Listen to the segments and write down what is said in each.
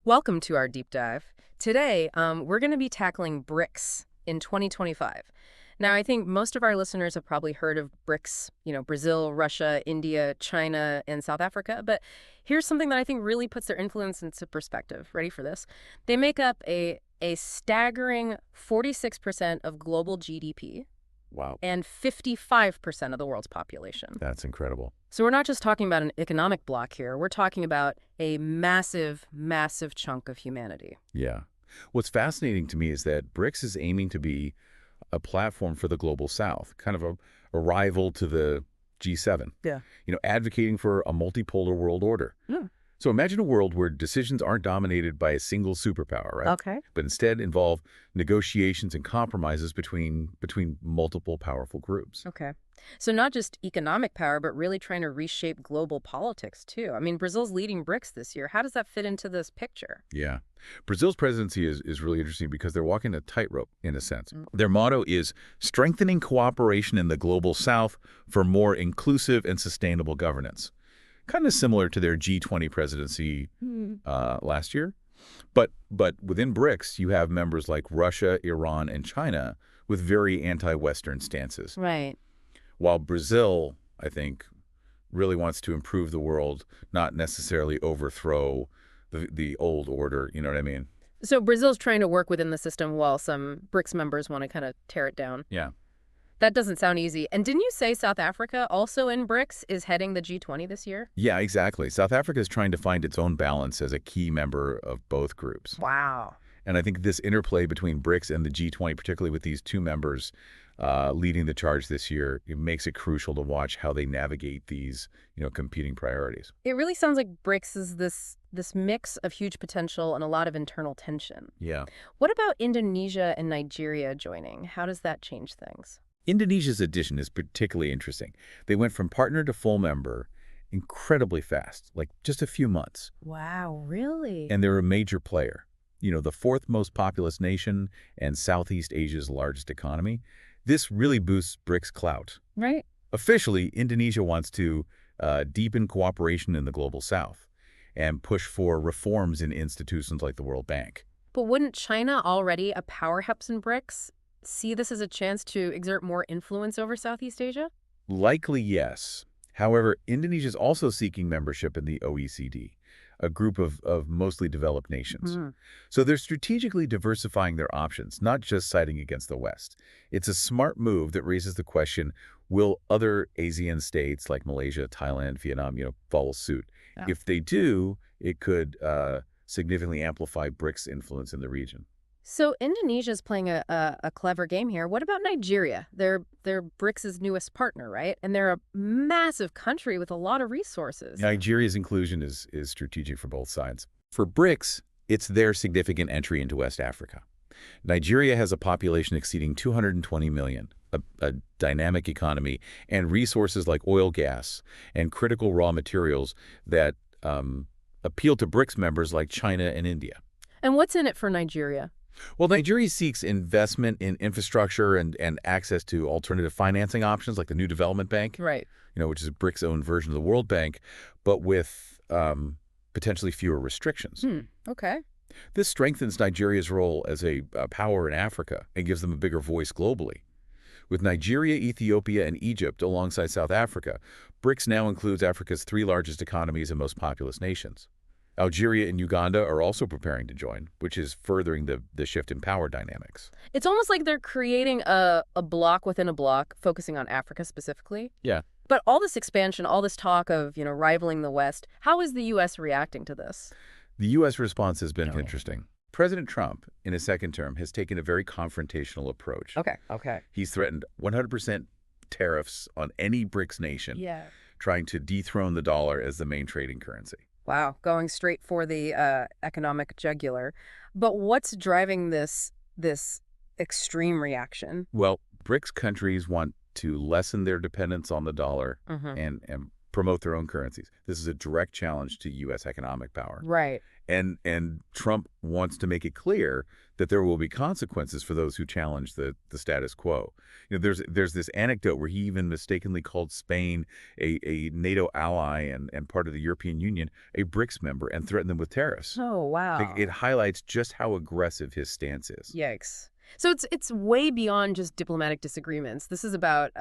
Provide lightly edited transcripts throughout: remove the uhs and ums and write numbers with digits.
Welcome to our deep dive. Today, we're going to be tackling BRICS in 2025. Now, I think most of our listeners have probably heard of BRICS, Brazil, Russia, India, China, and South Africa. But here's something that I think really puts their influence into perspective. Ready for this? They make up a staggering 46% of global GDP. Wow, And 55% of the world's population. that's incredible. So we're not just talking about an economic bloc here. We're talking about a massive, massive chunk of humanity. Yeah. What's fascinating to me is that BRICS is aiming to be a platform for the global South, kind of a rival to the G7. Yeah. Advocating for a multipolar world order. Yeah. So imagine a world where decisions aren't dominated by a single superpower, right? Okay. But instead involve negotiations and compromises between multiple powerful groups. Okay. So not just economic power, but really trying to reshape global politics, too. I mean, Brazil's leading BRICS this year. How does that fit into this picture? Yeah. Brazil's presidency is really interesting because they're walking a tightrope, in a sense. Their motto is strengthening cooperation in the global South for more inclusive and sustainable governance. Kind of similar to their G20 presidency last year. But within BRICS, you have members like Russia, Iran, and China with very anti-Western stances. Right. While Brazil, I think, really wants to improve the world, not necessarily overthrow the old order, you know what I mean? So Brazil's trying to work within the system while some BRICS members want to kind of tear it down. Yeah. That doesn't sound easy. And didn't you say South Africa, also in BRICS, is heading the G20 this year? Yeah, exactly. South Africa is trying to find its own balance as a key member of both groups. Wow. And I think this interplay between BRICS and the G20, particularly with these two members leading the charge this year, it makes it crucial to watch how they navigate these, competing priorities. It really sounds like BRICS is this mix of huge potential and a lot of internal tension. Yeah. What about Indonesia and Nigeria joining? How does that change things? Indonesia's addition is particularly interesting. They went from partner to full member incredibly fast, like just a few months. Wow, really? And they're a major player. The fourth most populous nation and Southeast Asia's largest economy. This really boosts BRICS clout. Right. Officially, Indonesia wants to deepen cooperation in the global South and push for reforms in institutions like the World Bank. But wouldn't China, already a powerhouse in BRICS, see this as a chance to exert more influence over Southeast Asia? Likely, yes. However, Indonesia is also seeking membership in the OECD, a group of mostly developed nations. So they're strategically diversifying their options, not just siding against the West. It's a smart move that raises the question, will other ASEAN states like Malaysia, Thailand, Vietnam, follow suit? Yeah. If they do, it could significantly amplify BRICS' influence in the region. So Indonesia's playing a clever game here. What about Nigeria? They're BRICS' newest partner, right? And they're a massive country with a lot of resources. Nigeria's inclusion is strategic for both sides. For BRICS, it's their significant entry into West Africa. Nigeria has a population exceeding 220 million, a dynamic economy, and resources like oil, gas, and critical raw materials that appeal to BRICS members like China and India. And what's in it for Nigeria? Well, Nigeria seeks investment in infrastructure and access to alternative financing options like the New Development Bank, Right. Which is BRICS' own version of the World Bank, but with potentially fewer restrictions. Okay. This strengthens Nigeria's role as a power in Africa and gives them a bigger voice globally. With Nigeria, Ethiopia, and Egypt alongside South Africa, BRICS now includes Africa's three largest economies and most populous nations. Algeria and Uganda are also preparing to join, which is furthering the shift in power dynamics. It's almost like they're creating a block within a block, focusing on Africa specifically. Yeah. But all this expansion, all this talk of, rivaling the West, how is the U.S. reacting to this? The U.S. response has been interesting. President Trump, in his second term, has taken a very confrontational approach. Okay. He's threatened 100% tariffs on any BRICS nation, Yeah. trying to dethrone the dollar as the main trading currency. Wow, going straight for the economic jugular. But what's driving this extreme reaction? Well, BRICS countries want to lessen their dependence on the dollar and promote their own currencies. This is a direct challenge to U.S. economic power. Right. And Trump wants to make it clear that there will be consequences for those who challenge the status quo. There's this anecdote where he even mistakenly called Spain a NATO ally and part of the European Union a BRICS member and threatened them with tariffs. Oh, wow. It highlights just how aggressive his stance is. Yikes. So it's way beyond just diplomatic disagreements. This is about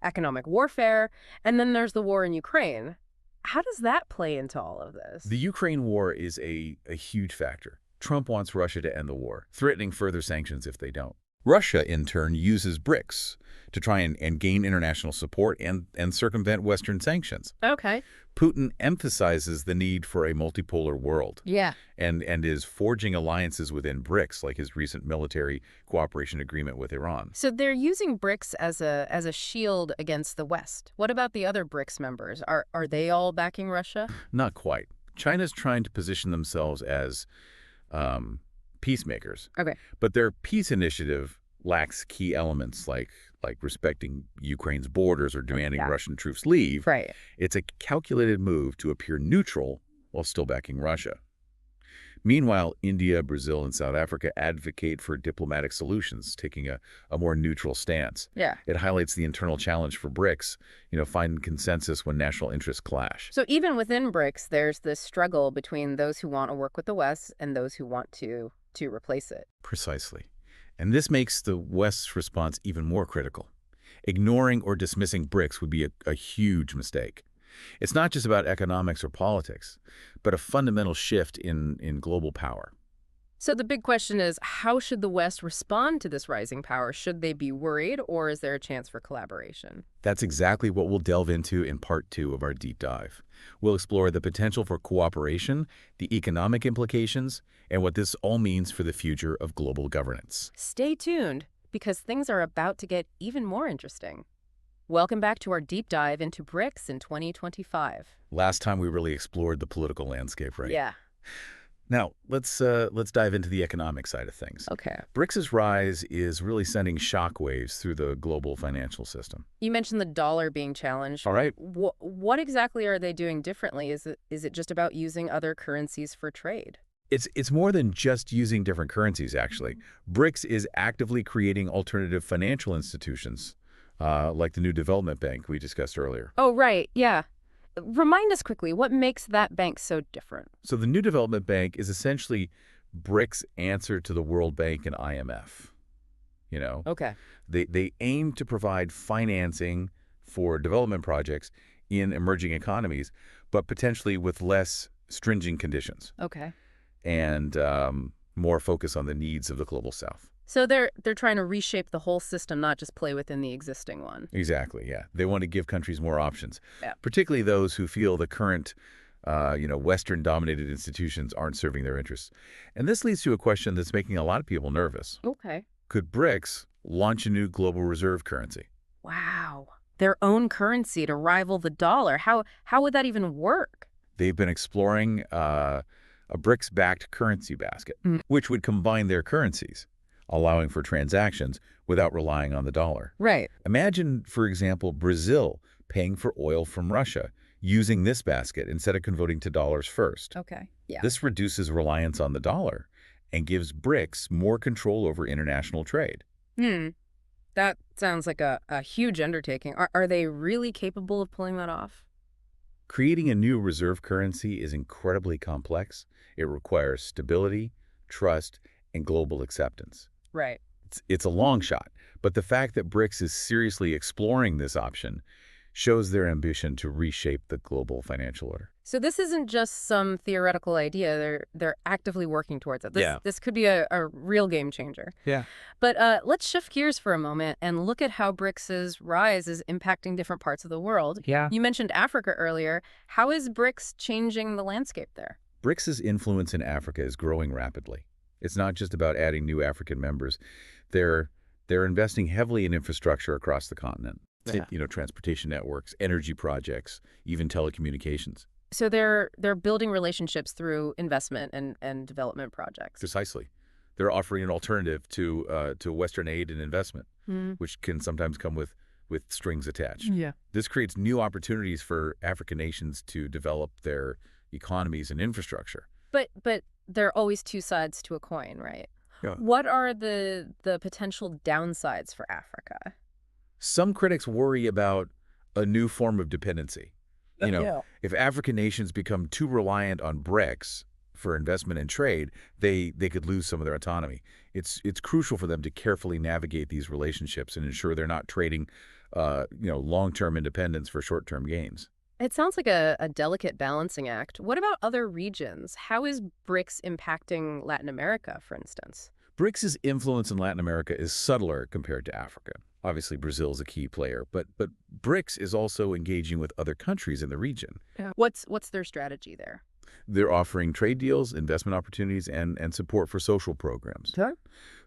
economic warfare, and then there's the war in Ukraine. How does that play into all of this? The Ukraine war is a huge factor. Trump wants Russia to end the war, threatening further sanctions if they don't. Russia, in turn, uses BRICS to try and gain international support and circumvent Western sanctions. Okay. Putin emphasizes the need for a multipolar world. Yeah. And is forging alliances within BRICS, like his recent military cooperation agreement with Iran. So they're using BRICS as a shield against the West. What about the other BRICS members? Are they all backing Russia? Not quite. China's trying to position themselves as peacemakers. Okay. But their peace initiative lacks key elements like respecting Ukraine's borders or demanding Russian troops leave. Right. It's a calculated move to appear neutral while still backing Russia. Meanwhile, India, Brazil, and South Africa advocate for diplomatic solutions, taking a more neutral stance. Yeah. It highlights the internal challenge for BRICS, finding consensus when national interests clash. So even within BRICS, there's this struggle between those who want to work with the West and those who want to replace it. Precisely. And this makes the West's response even more critical. Ignoring or dismissing BRICS would be a huge mistake. It's not just about economics or politics, but a fundamental shift in global power. So the big question is, how should the West respond to this rising power? Should they be worried, or is there a chance for collaboration? That's exactly what we'll delve into in Part 2 of our deep dive. We'll explore the potential for cooperation, the economic implications, and what this all means for the future of global governance. Stay tuned, because things are about to get even more interesting. Welcome back to our deep dive into BRICS in 2025. Last time we really explored the political landscape, right? Yeah. Now, let's dive into the economic side of things. Okay. BRICS's rise is really sending shockwaves through the global financial system. You mentioned the dollar being challenged. All right. What exactly are they doing differently? Is it just about using other currencies for trade? It's more than just using different currencies, actually. BRICS is actively creating alternative financial institutions, like the new development bank we discussed earlier. Oh, right. Yeah. Remind us quickly, what makes that bank so different? So the new development bank is essentially BRICS' answer to the World Bank and IMF. Okay. They aim to provide financing for development projects in emerging economies, but potentially with less stringent conditions. Okay. And more focus on the needs of the global South. So they're trying to reshape the whole system, not just play within the existing one. Exactly, yeah. They want to give countries more options, Yeah. particularly those who feel the current, Western-dominated institutions aren't serving their interests. And this leads to a question that's making a lot of people nervous. Okay. Could BRICS launch a new global reserve currency? Wow. Their own currency to rival the dollar. How would that even work? They've been exploring a BRICS-backed currency basket, which would combine their currencies, allowing for transactions without relying on the dollar. Right. Imagine, for example, Brazil paying for oil from Russia using this basket instead of converting to dollars first. Okay. Yeah. This reduces reliance on the dollar and gives BRICS more control over international trade. That sounds like a huge undertaking. Are they really capable of pulling that off? Creating a new reserve currency is incredibly complex. It requires stability, trust, and global acceptance. Right. It's a long shot, but the fact that BRICS is seriously exploring this option shows their ambition to reshape the global financial order. So this isn't just some theoretical idea. They're actively working towards it. This could be a real game changer. Yeah. But let's shift gears for a moment and look at how BRICS's rise is impacting different parts of the world. Yeah. You mentioned Africa earlier. How is BRICS changing the landscape there? BRICS's influence in Africa is growing rapidly. It's not just about adding new African members. They're investing heavily in infrastructure across the continent. Yeah. Transportation networks, energy projects, even telecommunications. So they're building relationships through investment and development projects. Precisely. They're offering an alternative to Western aid and investment, which can sometimes come with with strings attached. Yeah. This creates new opportunities for African nations to develop their economies and infrastructure. But there are always two sides to a coin, right? Yeah. What are the potential downsides for Africa? Some critics worry about a new form of dependency. Yeah. If African nations become too reliant on BRICS for investment and trade, they could lose some of their autonomy. It's crucial for them to carefully navigate these relationships and ensure they're not trading, long-term independence for short-term gains. It sounds like a delicate balancing act. What about other regions? How is BRICS impacting Latin America, for instance? BRICS's influence in Latin America is subtler compared to Africa. Obviously, Brazil is a key player, but BRICS is also engaging with other countries in the region. Yeah. What's their strategy there? They're offering trade deals, investment opportunities, and support for social programs. Okay.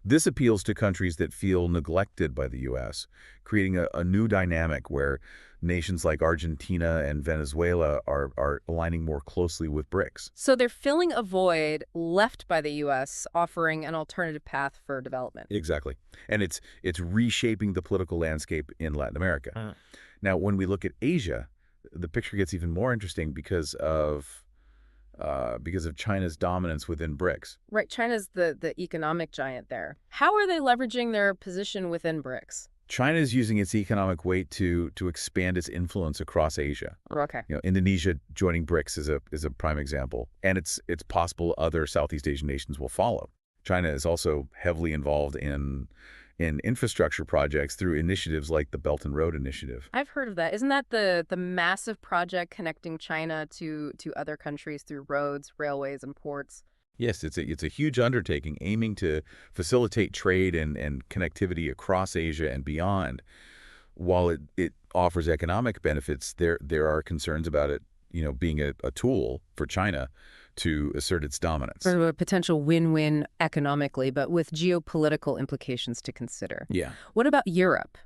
This appeals to countries that feel neglected by the U.S., creating a new dynamic where nations like Argentina and Venezuela are aligning more closely with BRICS. So they're filling a void left by the U.S., offering an alternative path for development. Exactly. And it's reshaping the political landscape in Latin America. Now, when we look at Asia, the picture gets even more interesting because of China's dominance within BRICS. Right. China's the economic giant there. How are they leveraging their position within BRICS? China is using its economic weight to expand its influence across Asia. Okay. Indonesia joining BRICS is a prime example, and it's possible other Southeast Asian nations will follow. China is also heavily involved in infrastructure projects through initiatives like the Belt and Road Initiative. I've heard of that. Isn't that the massive project connecting China to other countries through roads, railways, and ports? Yes, it's a huge undertaking aiming to facilitate trade and connectivity across Asia and beyond. While it offers economic benefits, there are concerns about it, being a tool for China to assert its dominance. Sort of a potential win-win economically, but with geopolitical implications to consider. Yeah. What about Europe?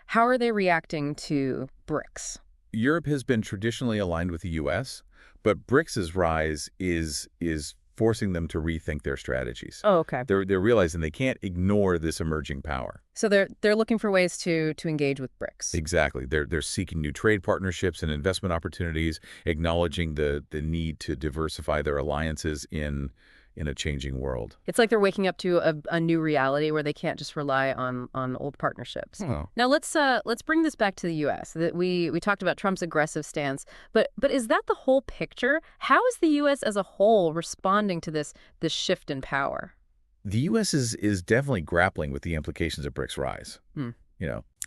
How are they reacting to BRICS? Europe has been traditionally aligned with the U.S., but BRICS's rise is forcing them to rethink their strategies. Oh, okay. They're realizing they can't ignore this emerging power. So they're looking for ways to engage with BRICS. Exactly. They're seeking new trade partnerships and investment opportunities, acknowledging the need to diversify their alliances in a changing world. It's like they're waking up to a new reality where they can't just rely on old partnerships. Oh. Now let's bring this back to the U.S. That we talked about Trump's aggressive stance, but is that the whole picture? How is the U.S. as a whole responding to this shift in power? The U.S. is definitely grappling with the implications of BRICS' rise.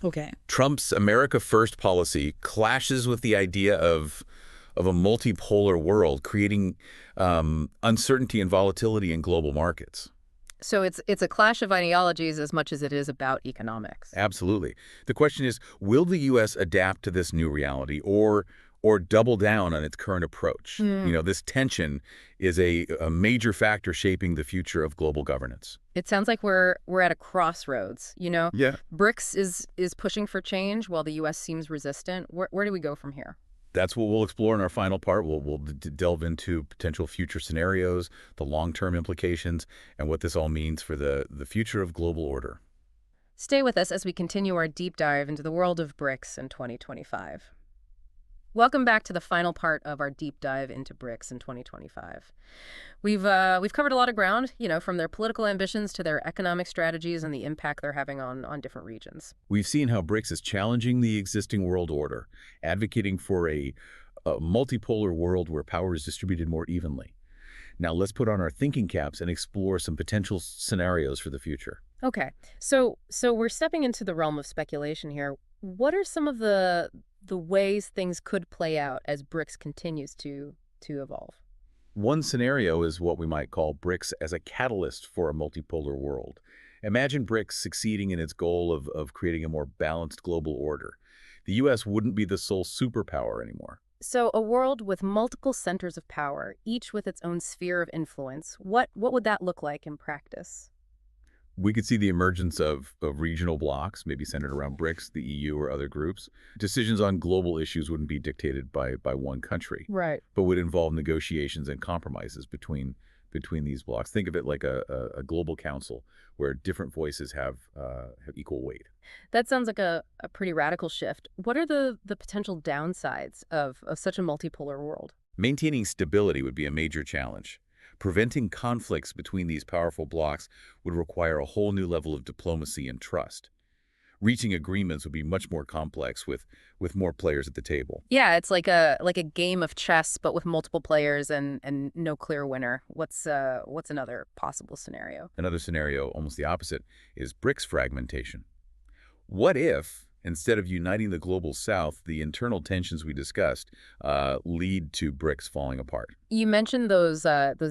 Okay. Trump's America First policy clashes with the idea of a multipolar world, creating uncertainty and volatility in global markets. So it's a clash of ideologies as much as it is about economics. Absolutely. The question is, will the U.S. adapt to this new reality or double down on its current approach? This tension is a major factor shaping the future of global governance. It sounds like we're at a crossroads, Yeah. BRICS is pushing for change while the U.S. seems resistant. Where do we go from here? That's what we'll explore in our final part. We'll delve into potential future scenarios, the long-term implications, and what this all means for the future of global order. Stay with us as we continue our deep dive into the world of BRICS in 2025. Welcome back to the final part of our deep dive into BRICS in 2025. We've covered a lot of ground, from their political ambitions to their economic strategies and the impact they're having on different regions. We've seen how BRICS is challenging the existing world order, advocating for a multipolar world where power is distributed more evenly. Now let's put on our thinking caps and explore some potential scenarios for the future. Okay, so we're stepping into the realm of speculation here. What are some of the ways things could play out as BRICS continues to evolve? One scenario is what we might call BRICS as a catalyst for a multipolar world. Imagine BRICS succeeding in its goal of creating a more balanced global order. The U.S. wouldn't be the sole superpower anymore. So a world with multiple centers of power, each with its own sphere of influence, what would that look like in practice? We could see the emergence of regional blocs, maybe centered around BRICS, the EU, or other groups. Decisions on global issues wouldn't be dictated by one country, Right. but would involve negotiations and compromises between between these blocs. Think of it like a global council where different voices have equal weight. That sounds like a pretty radical shift. What are the potential downsides of such a multipolar world? Maintaining stability would be a major challenge. Preventing conflicts between these powerful blocs would require a whole new level of diplomacy and trust. Reaching agreements would be much more complex with more players at the table. Yeah, it's like a game of chess, but with multiple players and no clear winner. What's another possible scenario? Another scenario, almost the opposite, is BRICS fragmentation. What if, instead of uniting the global south, the internal tensions we discussed lead to BRICS falling apart? You mentioned those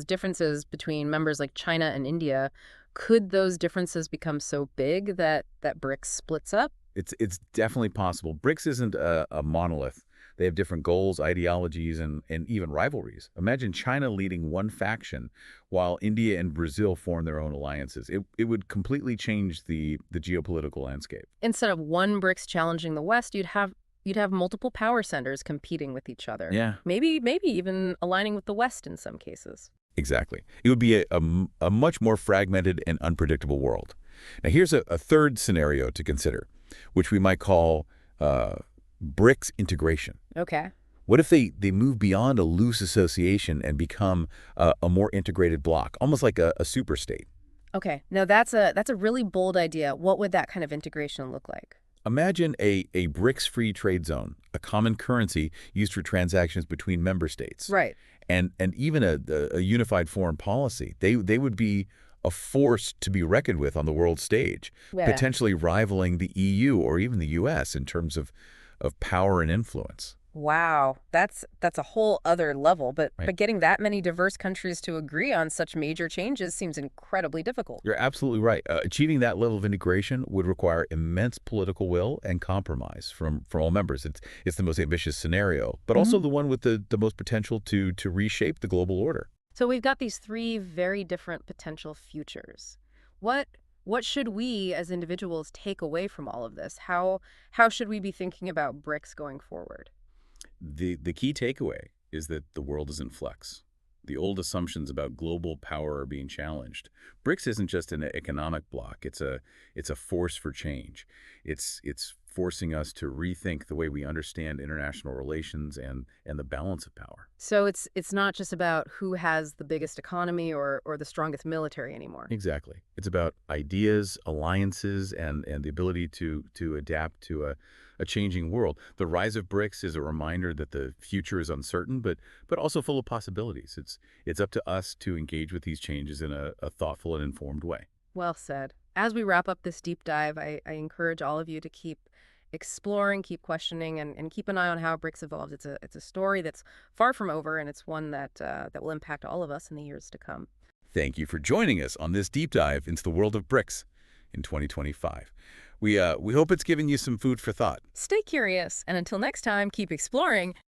differences between members like China and India. Could those differences become so big that BRICS splits up? It's definitely possible. BRICS isn't a monolith. They have different goals, ideologies, and even rivalries. Imagine China leading one faction while India and Brazil form their own alliances. It would completely change the geopolitical landscape. Instead of one BRICS challenging the West, you'd have multiple power centers competing with each other. Yeah. Maybe even aligning with the West in some cases. Exactly. It would be a much more fragmented and unpredictable world. Now, here's a third scenario to consider, which we might call BRICS integration. Okay. What if they move beyond a loose association and become a more integrated bloc, almost like a superstate? Okay. Now that's a really bold idea. What would that kind of integration look like? Imagine a BRICS-free trade zone, a common currency used for transactions between member states. Right. And even a unified foreign policy. They would be a force to be reckoned with on the world stage, Yeah. potentially rivaling the EU or even the US in terms of power and influence. Wow, that's a whole other level, but Right. but getting that many diverse countries to agree on such major changes seems incredibly difficult. You're absolutely right. Achieving that level of integration would require immense political will and compromise from all members. It's the most ambitious scenario, but also the one with the most potential to reshape the global order. So we've got these three very different potential futures. What should we as individuals take away from all of this? How should we be thinking about BRICS going forward? The key takeaway is that the world is in flux. The old assumptions about global power are being challenged. BRICS isn't just an economic bloc. It's a force for change. It's forcing us to rethink the way we understand international relations and the balance of power. So it's not just about who has the biggest economy or the strongest military anymore. Exactly. It's about ideas, alliances, and the ability to adapt to a changing world. The rise of BRICS is a reminder that the future is uncertain, but also full of possibilities. It's up to us to engage with these changes in a thoughtful and informed way. Well said. As we wrap up this deep dive, I encourage all of you to keep exploring, keep questioning, and keep an eye on how BRICS evolves. It's a story that's far from over, and it's one that will impact all of us in the years to come. Thank you for joining us on this deep dive into the world of BRICS in 2025. We hope it's given you some food for thought. Stay curious, and until next time, keep exploring